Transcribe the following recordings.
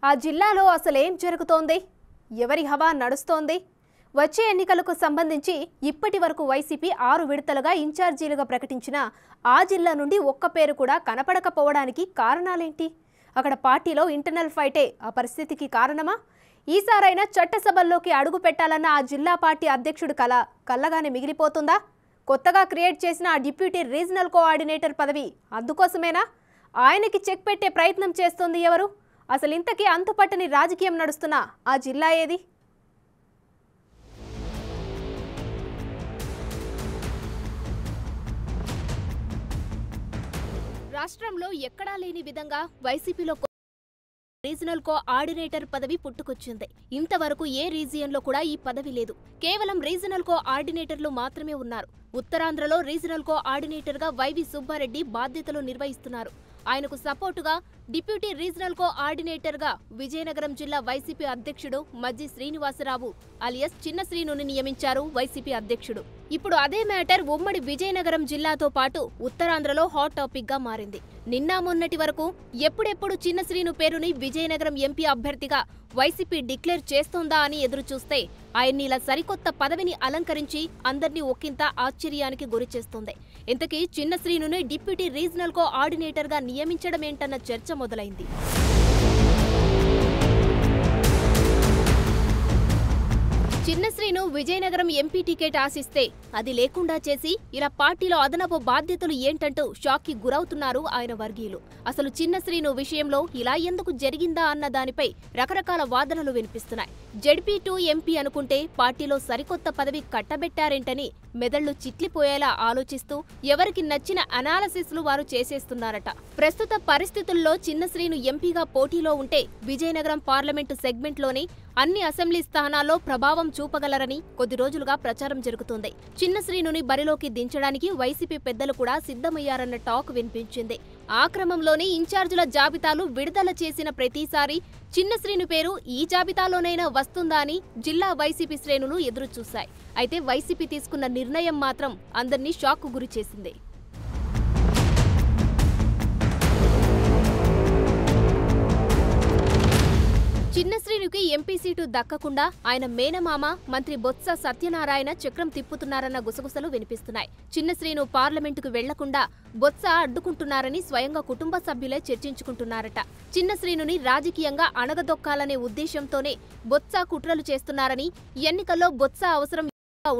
ఆ జిల్లాలో అసలేం జరుగుతోంది? ఎవరి హవా నడుస్తోంది? వచ్చే ఎన్నికలకు సంబంధించి ఇప్పటివరకు వైసీపీ 6 విడతలుగా ఇన్ఛార్జీలుగా ప్రకటించిన ఆ జిల్లా నుండి ఒక్క పేరు కూడా కనపడకపోవడానికి కారణాలేంటి? అక్కడ పార్టీలో ఇంటర్నల్ ఫైటే ఆ పరిస్థితికి కారణమా? ఈసారైనా చట్టసభల్లోకి అడుగు పెట్టాలన్న ఆ జిల్లా పార్టీ అధ్యక్షుడు కల్లగానే మిగిలిపోతుందా? కొత్తగా క్రియేట్ చేసిన ఆ డిప్యూటీ రీజనల్ కోఆర్డినేటర్ పదవి అందుకోసమేనా? ఆయనకి చెక్ పెట్టే ప్రయత్నం చేస్తోంది ఎవరు? అసలు ఇంతకీ అంతుపట్టని రాజకీయం నడుస్తున్న ఆ జిల్లా ఏది? రాష్ట్రంలో ఎక్కడా లేని విధంగా వైసీపీలో రీజనల్ కోఆర్డినేటర్ పదవి పుట్టుకొచ్చింది. ఇంతవరకు ఏ రీజియన్లో కూడా ఈ పదవి లేదు. కేవలం రీజనల్ కోఆర్డినేటర్లు మాత్రమే ఉన్నారు. ఉత్తరాంధ్రలో రీజనల్ కోఆర్డినేటర్గా వైవి సుబ్బారెడ్డి బాధ్యతలు నిర్వహిస్తున్నారు. ఆయనకు సపోర్టుగా డిప్యూటీ రీజనల్ కోఆర్డినేటర్గా విజయనగరం జిల్లా వైసీపీ అధ్యక్షుడు మజ్జి శ్రీనివాసరావు అలియాస్ చిన్న శ్రీనుని నియమించారు వైసీపీ అధ్యక్షుడు. ఇప్పుడు అదే మ్యాటర్ ఉమ్మడి విజయనగరం జిల్లాతో పాటు ఉత్తరాంధ్రలో హాట్ టాపిక్ గా మారింది. నిన్న మొన్నటి వరకు ఎప్పుడెప్పుడు చిన్న శ్రీను పేరుని విజయనగరం ఎంపీ అభ్యర్థిగా వైసీపీ డిక్లేర్ చేస్తోందా అని ఎదురుచూస్తే ఆయన్ని ఇలా సరికొత్త పదవిని అలంకరించి అందర్నీ ఒకంత ఆశ్చర్యానికి గురిచేస్తోంది. ఇంతకీ చిన్న శ్రీనుని డిప్యూటీ రీజనల్ కోఆర్డినేటర్ గా నియమించడమేంటన్న చర్చ మొదలైంది. చిన్న శ్రీను విజయనగరం ఎంపీ టికెట్ ఆశిస్తే అది లేకుండా చేసి ఇలా పార్టీలో అదనపు బాధ్యతలు ఏంటంటూ షాక్ కి గురవుతున్నారు ఆయన వర్గీయులు. అసలు చిన్న శ్రీను విషయంలో ఇలా ఎందుకు జరిగిందా అన్న దానిపై రకరకాల వాదనలు వినిపిస్తున్నాయి. జెడ్పీ2 ఎంపీ అనుకుంటే పార్టీలో సరికొత్త పదవి కట్టబెట్టారేంటని మెదళ్లు చిట్లిపోయేలా ఆలోచిస్తూ ఎవరికి నచ్చిన అనాలసిస్లు వారు చేసేస్తున్నారట. ప్రస్తుత పరిస్థితుల్లో చిన్న శ్రీను ఎంపీగా పోటీలో ఉంటే విజయనగరం పార్లమెంటు సెగ్మెంట్లోని అన్ని అసెంబ్లీ స్థానాల్లో ప్రభావం చూపగలరని కొద్ది రోజులుగా ప్రచారం జరుగుతోంది. చిన్న శ్రీనుని బరిలోకి దించడానికి వైసీపీ పెద్దలు కూడా సిద్ధమయ్యారన్న టాక్ వినిపించింది. ఆ క్రమంలోనే ఇన్ఛార్జీల జాబితాలు విడుదల చేసిన ప్రతిసారి చిన్న శ్రీను పేరు ఈ జాబితాలోనైనా వస్తుందా అని జిల్లా వైసీపీ శ్రేణులు ఎదురుచూశాయి. అయితే వైసీపీ తీసుకున్న నిర్ణయం మాత్రం అందర్నీ షాక్ గురి చేసింది. చిన్న శ్రీనుకి ఎంపీ సీటు దక్కకుండా ఆయన మేనమామ మంత్రి బొత్స సత్యనారాయణ చక్రం తిప్పుతున్నారన్న గుసగుసలు వినిపిస్తున్నాయి. చిన్న శ్రీను పార్లమెంటుకు వెళ్లకుండా బొత్స అడ్డుకుంటున్నారని స్వయంగా కుటుంబ సభ్యులే చర్చించుకుంటున్నారట. చిన్న శ్రీనుని రాజకీయంగా అణగదొక్కాలనే ఉద్దేశంతోనే బొత్స కుట్రలు చేస్తున్నారని, ఎన్నికల్లో బొత్స అవసరం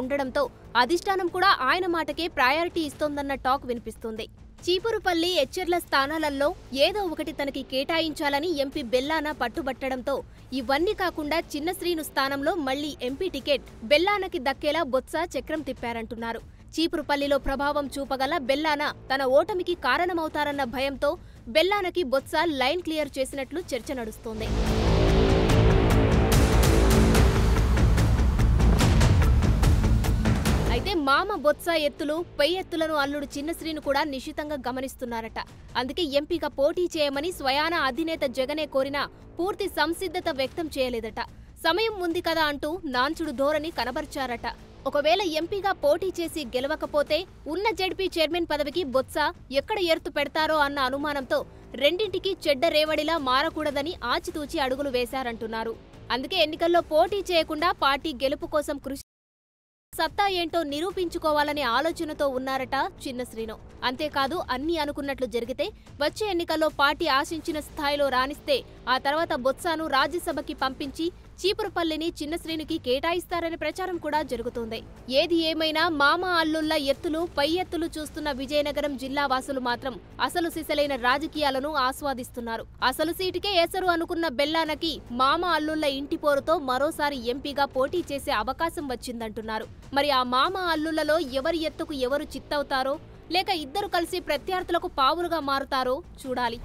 ఉండడంతో అధిష్టానం కూడా ఆయన మాటకే ప్రయారిటీ ఇస్తోందన్న టాక్ వినిపిస్తుంది. చీపురుపల్లి, ఎచ్చెర్ల స్థానాలలో ఏదో ఒకటి తనకి కేటాయించాలని ఎంపీ బెల్లాన పట్టుబట్టడంతో ఇవన్నీ కాకుండా చిన్న శ్రీను స్థానంలో మళ్లీ ఎంపీ టికెట్ బెల్లానకి దక్కేలా బొత్స చక్రం తిప్పారంటున్నారు. చీపురుపల్లిలో ప్రభావం చూపగల బెల్లాన తన ఓటమికి కారణమవుతారన్న భయంతో బెల్లానకి బొత్స లైన్ క్లియర్ చేసినట్లు చర్చ నడుస్తోంది. అయితే మామ బొత్స ఎత్తులు, పై ఎత్తులను అల్లుడు చిన్న శ్రీను కూడా నిశితంగా గమనిస్తున్నారట. అందుకే ఎంపీగా పోటీ చేయమని స్వయాన అధినేత జగనే కోరినా పూర్తి సంసిద్ధత వ్యక్తం చేయలేదట. సమయం ఉంది కదా అంటూ నాంచుడు ధోరణి కనబర్చారట. ఒకవేళ ఎంపీగా పోటీ చేసి గెలవకపోతే ఉన్న జెడ్పీ చైర్మన్ పదవికి బొత్స ఎక్కడ ఎర్తు పెడతారో అన్న అనుమానంతో రెండింటికి చెడ్డ రేవడిలా మారకూడదని ఆచితూచి అడుగులు వేశారంటున్నారు. అందుకే ఎన్నికల్లో పోటీ చేయకుండా పార్టీ గెలుపు కోసం కృషి సత్తా ఏంటో నిరూపించుకోవాలనే ఆలోచనతో ఉన్నారట చిన్న శ్రీను. అంతేకాదు అన్ని అనుకున్నట్లు జరిగితే వచ్చే ఎన్నికల్లో పార్టీ ఆశించిన స్థాయిలో రాణిస్తే ఆ తర్వాత బొత్సాను రాజ్యసభకి పంపించి చీపురుపల్లిని చిన్న శ్రీనుకి కేటాయిస్తారనే ప్రచారం కూడా జరుగుతోంది. ఏది ఏమైనా మామ అల్లుళ్ల ఎత్తులు, పై ఎత్తులు చూస్తున్న విజయనగరం జిల్లా వాసులు మాత్రం అసలు సిసలైన రాజకీయాలను ఆస్వాదిస్తున్నారు. అసలు సీటుకే ఎసరు అనుకున్న బెల్లానకి మామ అల్లుళ్ల ఇంటి పోరుతో మరోసారి ఎంపీగా పోటీ చేసే అవకాశం వచ్చిందంటున్నారు. మరి ఆ మామ అల్లుళ్లలో ఎవరి ఎత్తుకు ఎవరు చిత్తవుతారో, లేక ఇద్దరు కలిసి ప్రత్యర్థులకు పావులుగా మారుతారో చూడాలి.